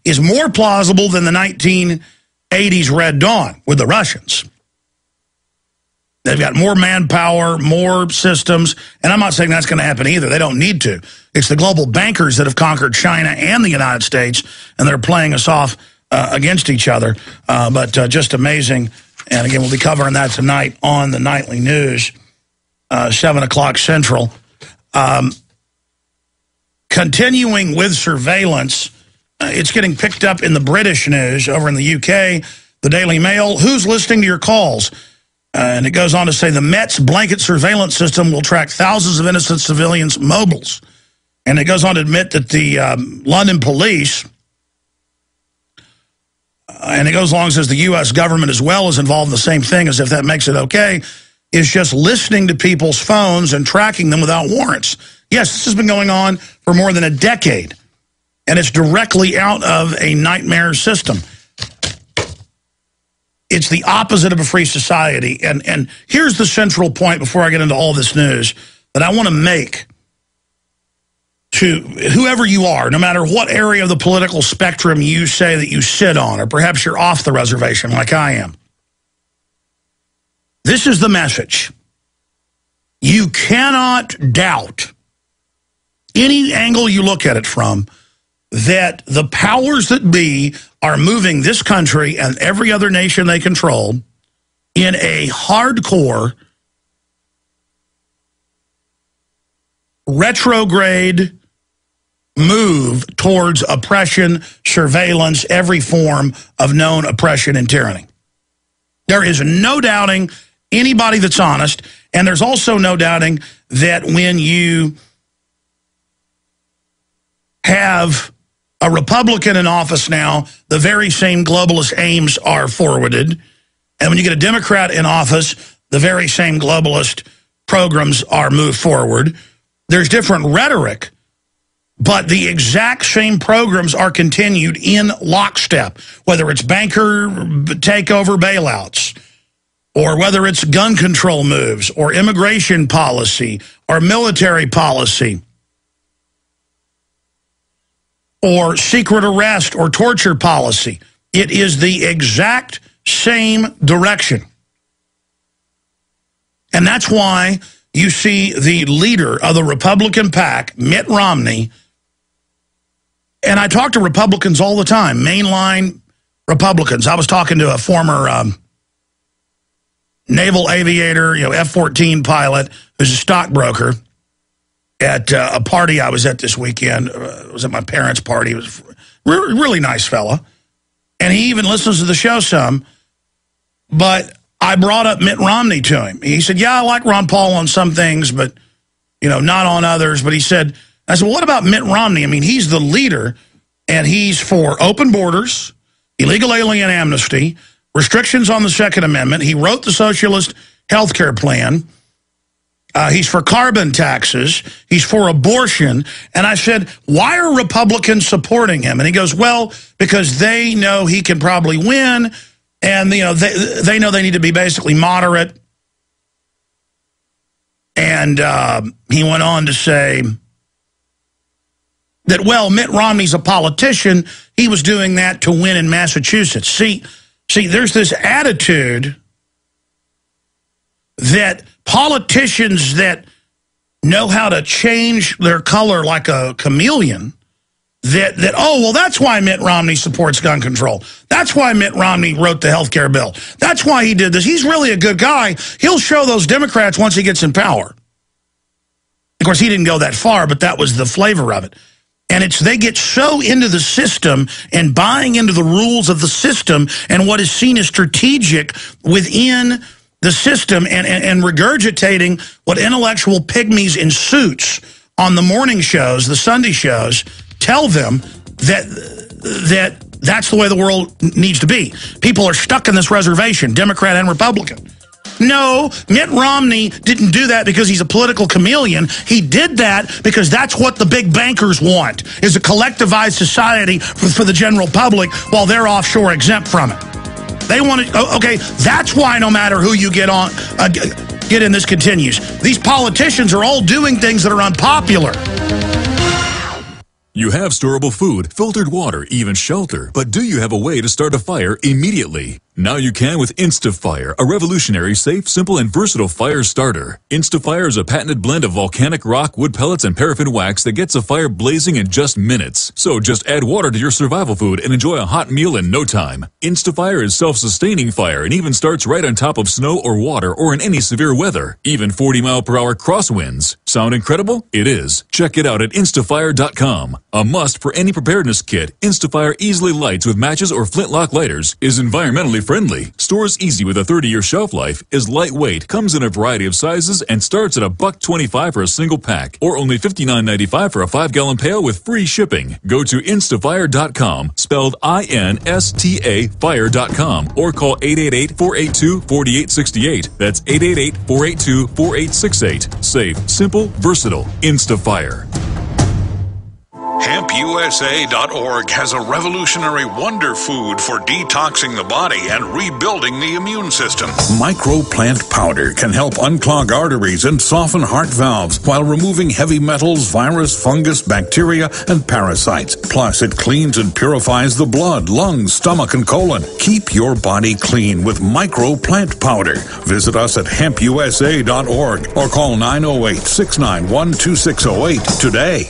is more plausible than the 1980s Red Dawn with the Russians. They've got more manpower, more systems, and I'm not saying that's going to happen either. They don't need to. It's the global bankers that have conquered China and the United States, and they're playing us off against each other. But just amazing. And again, we'll be covering that tonight on the Nightly News, 7 o'clock Central. Continuing with surveillance, it's getting picked up in the British news over in the UK, the Daily Mail. Who's listening to your calls? And it goes on to say the Met's blanket surveillance system will track thousands of innocent civilians' mobiles. And it goes on to admit that the London police, and it goes along and says the U.S. government as well is involved in the same thing, as if that makes it okay, is just listening to people's phones and tracking them without warrants. Yes, this has been going on for more than a decade, and it's directly out of a nightmare system. It's the opposite of a free society. And here's the central point before I get into all this news that I want to make to whoever you are, no matter what area of the political spectrum you say that you sit on, or perhaps you're off the reservation like I am. This is the message. You cannot doubt, any angle you look at it from, that the powers that be are moving this country and every other nation they control in a hardcore, retrograde move towards oppression, surveillance, every form of known oppression and tyranny. There is no doubting anybody that's honest, and there's also no doubting that when you have a Republican in office now, the very same globalist aims are forwarded. And when you get a Democrat in office, the very same globalist programs are moved forward. There's different rhetoric, but the exact same programs are continued in lockstep, whether it's banker takeover bailouts, or whether it's gun control moves, or immigration policy, or military policy, or secret arrest or torture policy. It is the exact same direction. And that's why you see the leader of the Republican PAC, Mitt Romney, and I talk to Republicans all the time, mainline Republicans. I was talking to a former naval aviator, F-14 pilot, who's a stockbroker, at a party I was at this weekend. It was at my parents' party. He was a really nice fella. And he even listens to the show some. But I brought up Mitt Romney to him. He said, yeah, I like Ron Paul on some things, but, not on others. But I said, well, what about Mitt Romney? I mean, he's the leader, and he's for open borders, illegal alien amnesty, restrictions on the Second Amendment. He wrote the socialist health care plan. He's for carbon taxes. He's for abortion. And I said, why are Republicans supporting him? And he goes, well, because they know he can probably win. And, they know they need to be basically moderate. And he went on to say that, well, Mitt Romney's a politician. He was doing that to win in Massachusetts. See, there's this attitude that politicians that know how to change their color like a chameleon, oh, well, that's why Mitt Romney supports gun control. That's why Mitt Romney wrote the health care bill. That's why he did this. He's really a good guy. He'll show those Democrats once he gets in power. Of course, he didn't go that far, but that was the flavor of it. And they get so into the system and buying into the rules of the system and what is seen as strategic within the system and regurgitating what intellectual pygmies in suits on the morning shows, the Sunday shows, tell them that's the way the world needs to be. People are stuck in this reservation, Democrat and Republican. No, Mitt Romney didn't do that because he's a political chameleon. He did that because that's what the big bankers want, is a collectivized society for the general public while they're offshore exempt from it. They want to, okay, that's why no matter who you get in, this continues. These politicians are all doing things that are unpopular. You have storable food, filtered water, even shelter, but do you have a way to start a fire immediately? Now you can with InstaFire, a revolutionary, safe, simple, and versatile fire starter. InstaFire is a patented blend of volcanic rock, wood pellets, and paraffin wax that gets a fire blazing in just minutes. So just add water to your survival food and enjoy a hot meal in no time. InstaFire is self-sustaining fire and even starts right on top of snow or water or in any severe weather, even 40-mile-per-hour crosswinds. Sound incredible? It is. Check it out at instafire.com. A must for any preparedness kit, InstaFire easily lights with matches or flintlock lighters, is environmentally friendly, stores easy with a 30-year shelf life, is lightweight, comes in a variety of sizes, and starts at $1.25 for a single pack, or only $59.95 for a 5-gallon pail with free shipping. Go to instafire.com, spelled I-N-S-T-A fire.com, or call 888-482-4868. That's 888-482-4868. Safe, simple, versatile. InstaFire. HempUSA.org has a revolutionary wonder food for detoxing the body and rebuilding the immune system. Microplant powder can help unclog arteries and soften heart valves while removing heavy metals, virus, fungus, bacteria, and parasites. Plus, it cleans and purifies the blood, lungs, stomach, and colon. Keep your body clean with Microplant powder. Visit us at HempUSA.org or call 908-691-2608 today.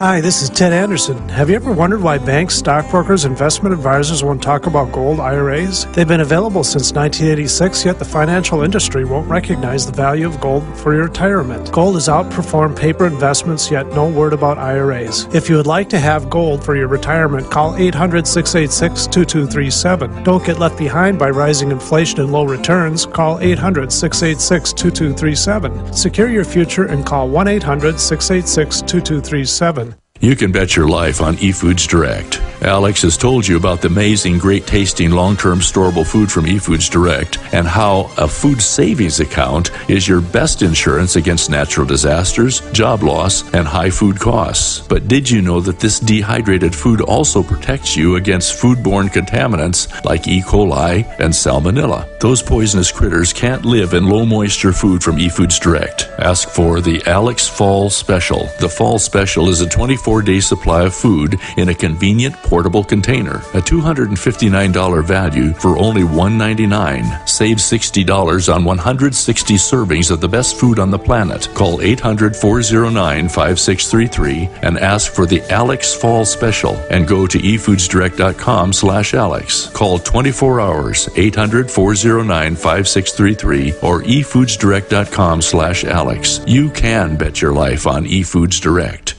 Hi, this is Ted Anderson. Have you ever wondered why banks, stockbrokers, investment advisors won't talk about gold IRAs? They've been available since 1986, yet the financial industry won't recognize the value of gold for your retirement. Gold has outperformed paper investments, yet no word about IRAs. If you would like to have gold for your retirement, call 800-686-2237. Don't get left behind by rising inflation and low returns. Call 800-686-2237. Secure your future and call 1-800-686-2237. You can bet your life on eFoods Direct. Alex has told you about the amazing, great-tasting, long-term storable food from eFoods Direct and how a food savings account is your best insurance against natural disasters, job loss, and high food costs. But did you know that this dehydrated food also protects you against foodborne contaminants like E. coli and Salmonella? Those poisonous critters can't live in low-moisture food from eFoods Direct. Ask for the Alex Fall Special. The Fall Special is a 24-day supply of food in a convenient portable container. A $259 value for only $199. Save $60 on 160 servings of the best food on the planet. Call 800-409-5633 and ask for the Alex Fall Special and go to efoodsdirect.com/Alex. Call 24 hours, 800-409-5633 or efoodsdirect.com/Alex. You can bet your life on eFoods Direct.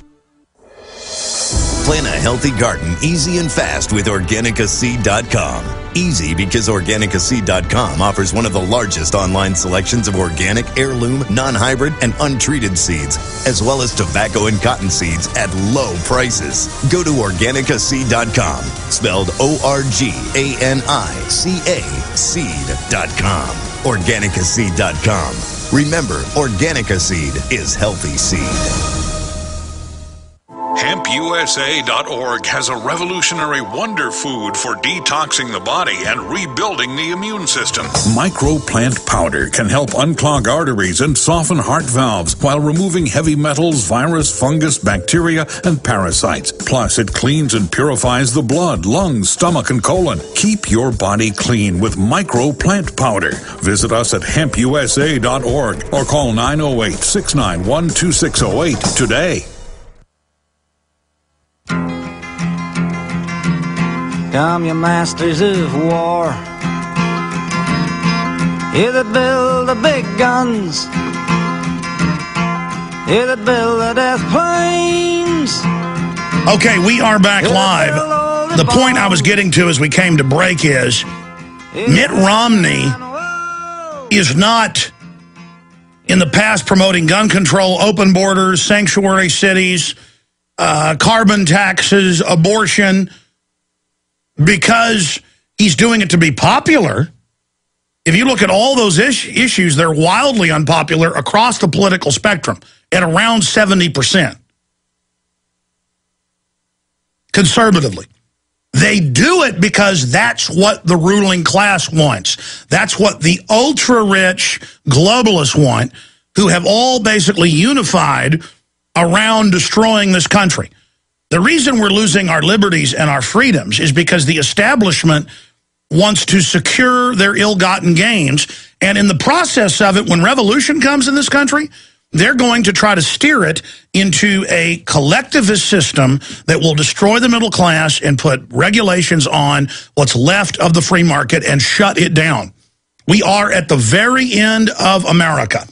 Plan a healthy garden easy and fast with OrganicaSeed.com. Easy because OrganicaSeed.com offers one of the largest online selections of organic, heirloom, non-hybrid, and untreated seeds, as well as tobacco and cotton seeds at low prices. Go to OrganicaSeed.com, spelled ORGANICA seed.com. OrganicaSeed.com. Remember, Organica Seed is healthy seed. HempUSA.org has a revolutionary wonder food for detoxing the body and rebuilding the immune system. Microplant powder can help unclog arteries and soften heart valves while removing heavy metals, virus, fungus, bacteria, and parasites. Plus, it cleans and purifies the blood, lungs, stomach, and colon. Keep your body clean with Microplant powder. Visit us at HempUSA.org or call 908-691-2608 today. Come, you masters of war, you that build the big guns, you that build the death planes. Okay, we are back live. The point I was getting to as we came to break is Mitt Romney is not in the past promoting gun control, open borders, sanctuary cities, carbon taxes, abortion, because he's doing it to be popular. If you look at all those issues, they're wildly unpopular across the political spectrum at around 70%. Conservatively. They do it because that's what the ruling class wants. That's what the ultra-rich globalists want, who have all basically unified around destroying this country. The reason we're losing our liberties and our freedoms is because the establishment wants to secure their ill-gotten gains. And in the process of it, when revolution comes in this country, they're going to try to steer it into a collectivist system that will destroy the middle class and put regulations on what's left of the free market and shut it down. We are at the very end of America.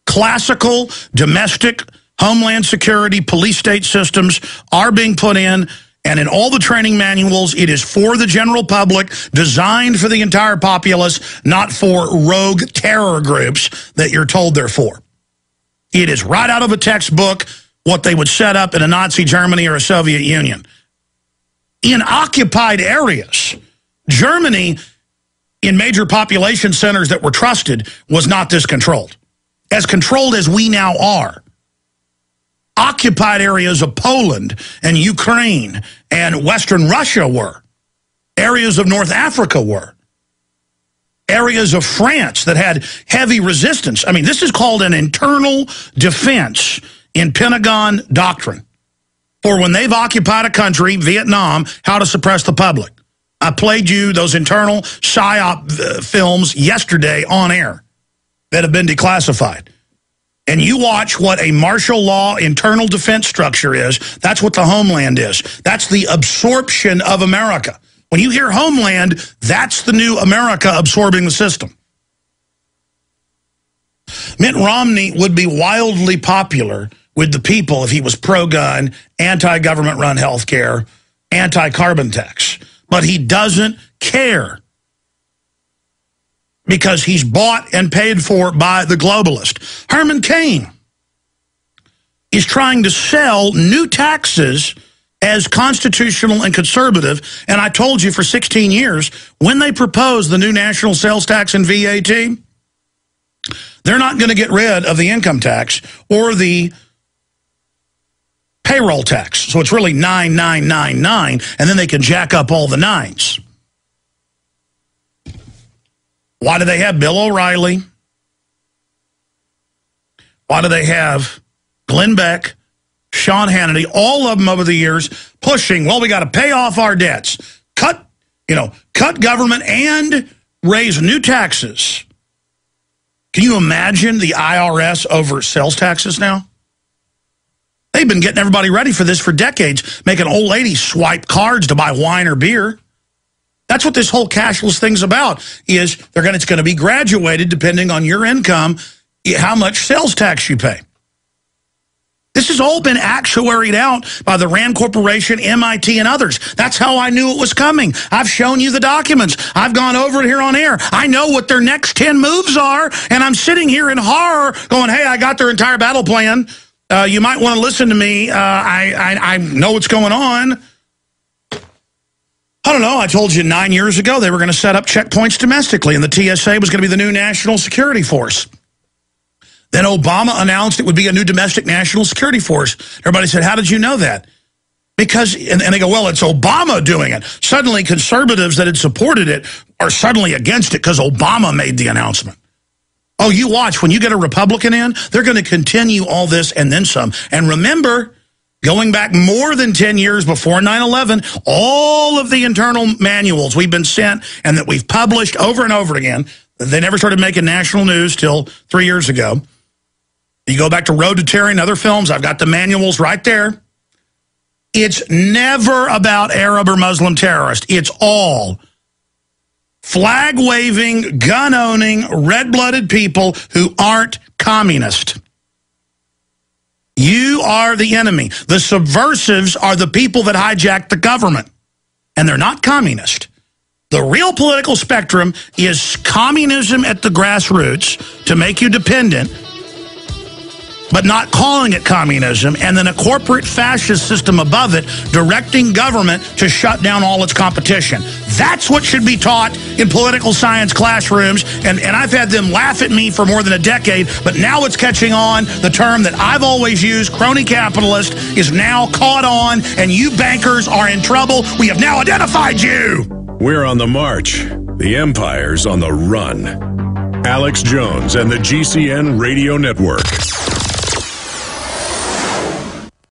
Classical, domestic, homeland security, police state systems are being put in. And in all the training manuals, it is for the general public, designed for the entire populace, not for rogue terror groups that you're told they're for. It is right out of a textbook what they would set up in a Nazi Germany or a Soviet Union. In occupied areas, Germany, in major population centers that were trusted, was not this controlled. As controlled as we now are. Occupied areas of Poland and Ukraine and Western Russia were. Areas of North Africa were. Areas of France that had heavy resistance. I mean, this is called an internal defense in Pentagon doctrine. For when they've occupied a country, Vietnam, how to suppress the public. I played you those internal PSYOP films yesterday on air that have been declassified. And you watch what a martial law internal defense structure is. That's what the homeland is. That's the absorption of America. When you hear homeland, that's the new America absorbing the system. Mitt Romney would be wildly popular with the people if he was pro-gun, anti-government run health care, anti-carbon tax. But he doesn't care. Because he's bought and paid for by the globalist. Herman Cain is trying to sell new taxes as constitutional and conservative. And I told you for 16 years, when they propose the new national sales tax and VAT, they're not going to get rid of the income tax or the payroll tax. So it's really 9999, and then they can jack up all the nines. Why do they have Bill O'Reilly? Why do they have Glenn Beck, Sean Hannity, all of them over the years pushing, well, we got to pay off our debts, cut government and raise new taxes. Can you imagine the IRS over sales taxes now? They've been getting everybody ready for this for decades, making old ladies swipe cards to buy wine or beer. That's what this whole cashless thing's about, is it's going to be graduated depending on your income, how much sales tax you pay. This has all been actuaried out by the Rand Corporation, MIT, and others. That's how I knew it was coming. I've shown you the documents. I've gone over it here on air. I know what their next 10 moves are, and I'm sitting here in horror going, hey, I got their entire battle plan. You might want to listen to me. I know what's going on. I don't know, I told you 9 years ago they were going to set up checkpoints domestically, and the TSA was going to be the new national security force. Then Obama announced it would be a new domestic national security force. Everybody said, how did you know that? Because, and they go, well, it's Obama doing it. Suddenly conservatives that had supported it are suddenly against it because Obama made the announcement. Oh, you watch, when you get a Republican in, they're going to continue all this and then some. And remember, going back more than 10 years before 9/11, all of the internal manuals we've been sent and that we've published over and over again, they never started making national news till 3 years ago. You go back to Road to Terror and other films, I've got the manuals right there. It's never about Arab or Muslim terrorists. It's all flag-waving, gun-owning, red-blooded people who aren't communist. You are the enemy. The subversives are the people that hijack the government, and they're not communist. The real political spectrum is communism at the grassroots to make you dependent, but not calling it communism, and then a corporate fascist system above it directing government to shut down all its competition. That's what should be taught in political science classrooms, and I've had them laugh at me for more than a decade, but now it's catching on. The term that I've always used, crony capitalist, is now caught on, and you bankers are in trouble. We have now identified you. We're on the march. The empire's on the run. Alex Jones and the GCN Radio Network.